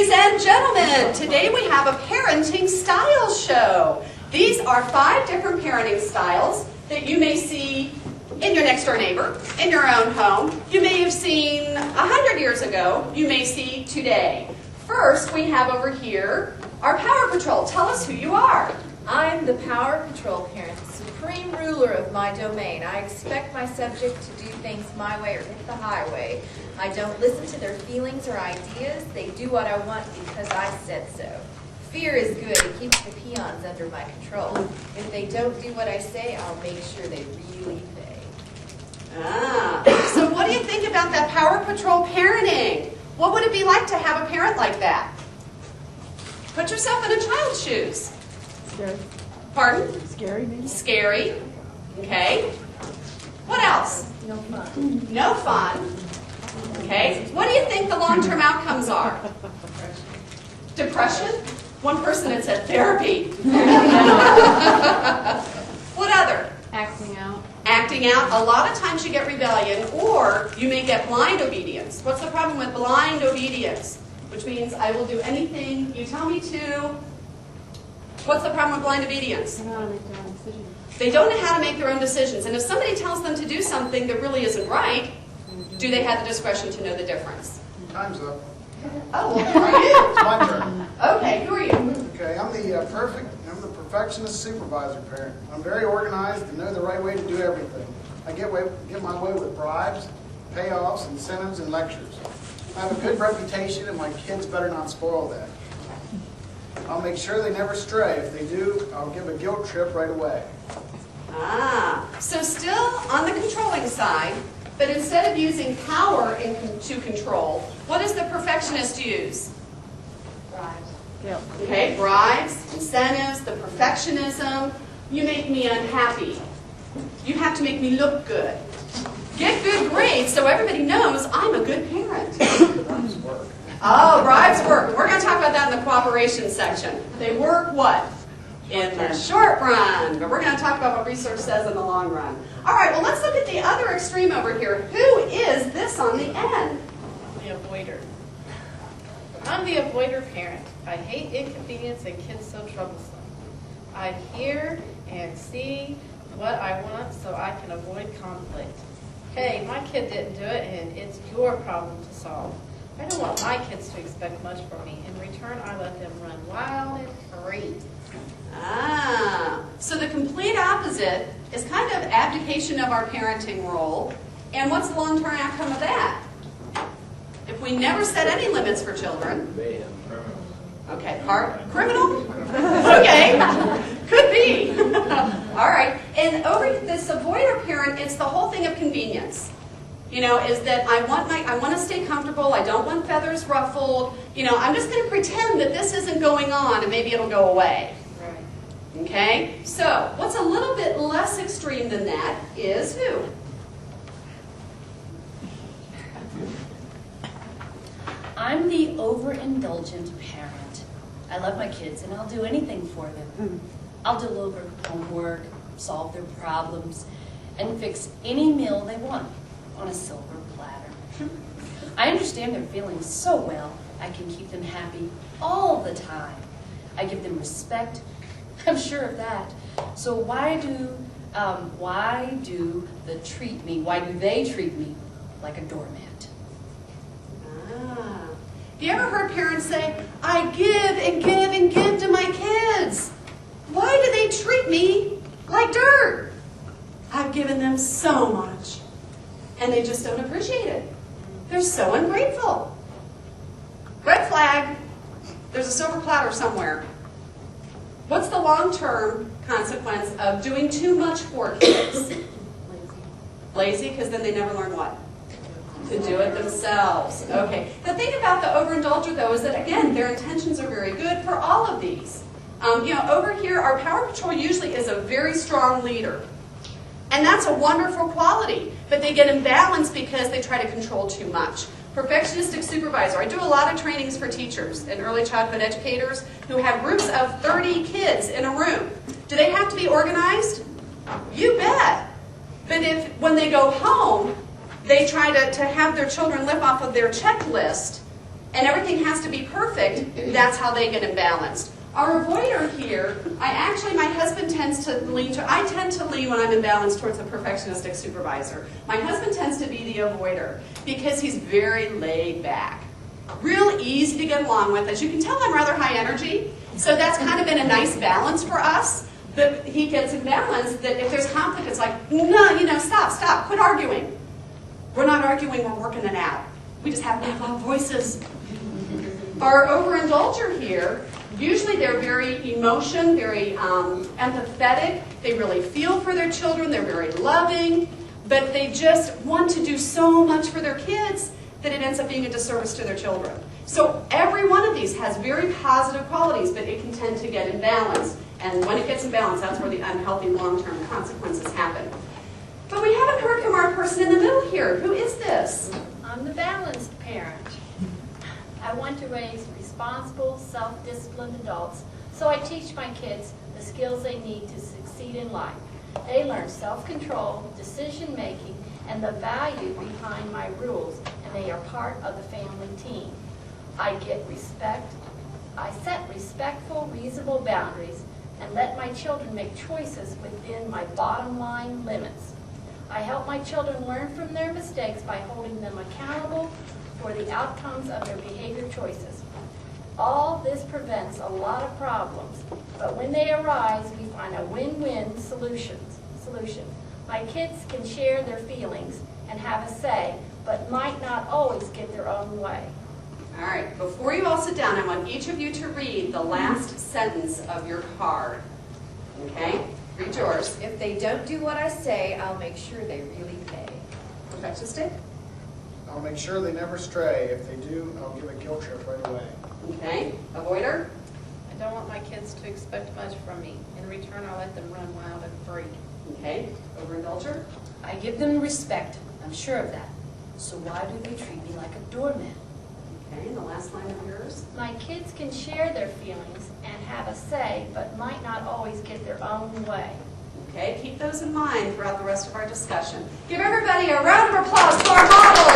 Ladies and gentlemen, today we have a parenting style show. These are 5 different parenting styles that you may see in your next door neighbor, in your own home. You may have seen 100 years ago, you may see today. First, we have over here our Power Patrol. Tell us who you are. I'm the Power Patrol parent, the supreme ruler of my domain. I expect my subject to do things my way or hit the highway. I don't listen to their feelings or ideas. They do what I want because I said so. Fear is good. It keeps the peons under my control. If they don't do what I say, I'll make sure they really pay. So what do you think about that Power Patrol parenting? What would it be like to have a parent like that? Put yourself in a child's shoes. Scary. Pardon? Scary, maybe? Scary. Okay. What else? No fun. No fun. Okay. What do you think the long-term outcomes are? Depression? One person had said therapy. What other? Acting out. Acting out. A lot of times you get rebellion, or you may get blind obedience. What's the problem with blind obedience? Which means I will do anything you tell me to. What's the problem with blind obedience? They don't know how to make their own decisions. They don't know how to make their own decisions. And if somebody tells them to do something that really isn't right, do they have the discretion to know the difference? Time's up. Oh, well, who are you? It's my turn. Okay, who are you? Okay, I'm the perfectionist supervisor parent. I'm very organized and know the right way to do everything. I get my way with bribes, payoffs, incentives, and lectures. I have a good reputation, and my kids better not spoil that. I'll make sure they never stray. If they do, I'll give a guilt trip right away. So still on the controlling side, but instead of using power to control, what does the perfectionist use? Bribes. Guilt. Okay, bribes, incentives, the perfectionism. You make me unhappy. You have to make me look good. Get good grades so everybody knows I'm a good parent. Bribes work. Oh, bribes work. We're going to talk about that in the cooperation section. They work what? In the short run. But we're going to talk about what research says in the long run. All right, well, let's look at the other extreme over here. Who is this on the end? The avoider. I'm the avoider parent. I hate inconvenience and kids so troublesome. I hear and see what I want so I can avoid conflict. Hey, my kid didn't do it and it's your problem to solve. I don't want my kids to expect much from me. In return, I let them run wild and free. So the complete opposite is kind of abdication of our parenting role. And what's the long-term outcome of that? If we never set any limits for children. Okay, criminal? Okay, could be. All right, and over this avoider parent, it's the whole thing of convenience. You know, is that I want to stay comfortable, I don't want feathers ruffled, you know, I'm just going to pretend that this isn't going on and maybe it'll go away. Right. Okay, so what's a little bit less extreme than that is who? I'm the overindulgent parent. I love my kids and I'll do anything for them. I'll deliver homework, solve their problems, and fix any meal they want on a silver platter. I understand their feelings so well, I can keep them happy all the time. I give them respect, I'm sure of that. So why do they treat me like a doormat? Have you ever heard parents say, I give and give and give to my kids? Why do they treat me like dirt? I've given them so much. And they just don't appreciate it. They're so ungrateful. Red flag. There's a silver platter somewhere. What's the long-term consequence of doing too much for kids? Lazy, because then they never learn what? To do it themselves. Okay. The thing about the overindulger, though, is that, again, their intentions are very good for all of these. You know, over here, our Power Patrol usually is a very strong leader. And that's a wonderful quality. But they get imbalanced because they try to control too much. Perfectionistic supervisor. I do a lot of trainings for teachers and early childhood educators who have groups of 30 kids in a room. Do they have to be organized? You bet. But when they go home, they try to have their children live off of their checklist, and everything has to be perfect, that's how they get imbalanced. Our avoider here, my husband tends to lean I tend to lean when I'm imbalanced towards a perfectionistic supervisor. My husband tends to be the avoider because he's very laid back. Real easy to get along with. As you can tell, I'm rather high energy, so that's kind of been a nice balance for us. But he gets imbalanced that if there's conflict, it's like, no, stop, quit arguing. We're not arguing, we're working it out. We just happen to have loud voices. Our overindulger here, usually they're very very empathetic. They really feel for their children. They're very loving, but they just want to do so much for their kids that it ends up being a disservice to their children. So every one of these has very positive qualities, but it can tend to get imbalanced. And when it gets imbalanced, that's where the unhealthy long-term consequences happen. But we haven't heard from our person in the middle here. Who is this? I'm the balanced parent. I want to raise responsible, self-disciplined adults, so I teach my kids the skills they need to succeed in life. They learn self-control, decision-making, and the value behind my rules, and they are part of the family team. I get respect. I set respectful, reasonable boundaries, and let my children make choices within my bottom line limits. I help my children learn from their mistakes by holding them accountable for the outcomes of their behavior choices. All this prevents a lot of problems, but when they arise, we find a win-win solution. My kids can share their feelings and have a say, but might not always get their own way. All right, before you all sit down, I want each of you to read the last sentence of your card. Okay? Read yours. If they don't do what I say, I'll make sure they really pay. Perfectionistic? I'll make sure they never stray. If they do, I'll give a guilt trip right away. Okay. Avoider? I don't want my kids to expect much from me. In return, I'll let them run wild and free. Okay. Overindulger? I give them respect, I'm sure of that. So why do they treat me like a doormat? Okay, and the last line of yours? My kids can share their feelings and have a say, but might not always get their own way. Okay, keep those in mind throughout the rest of our discussion. Give everybody a round of applause for our model.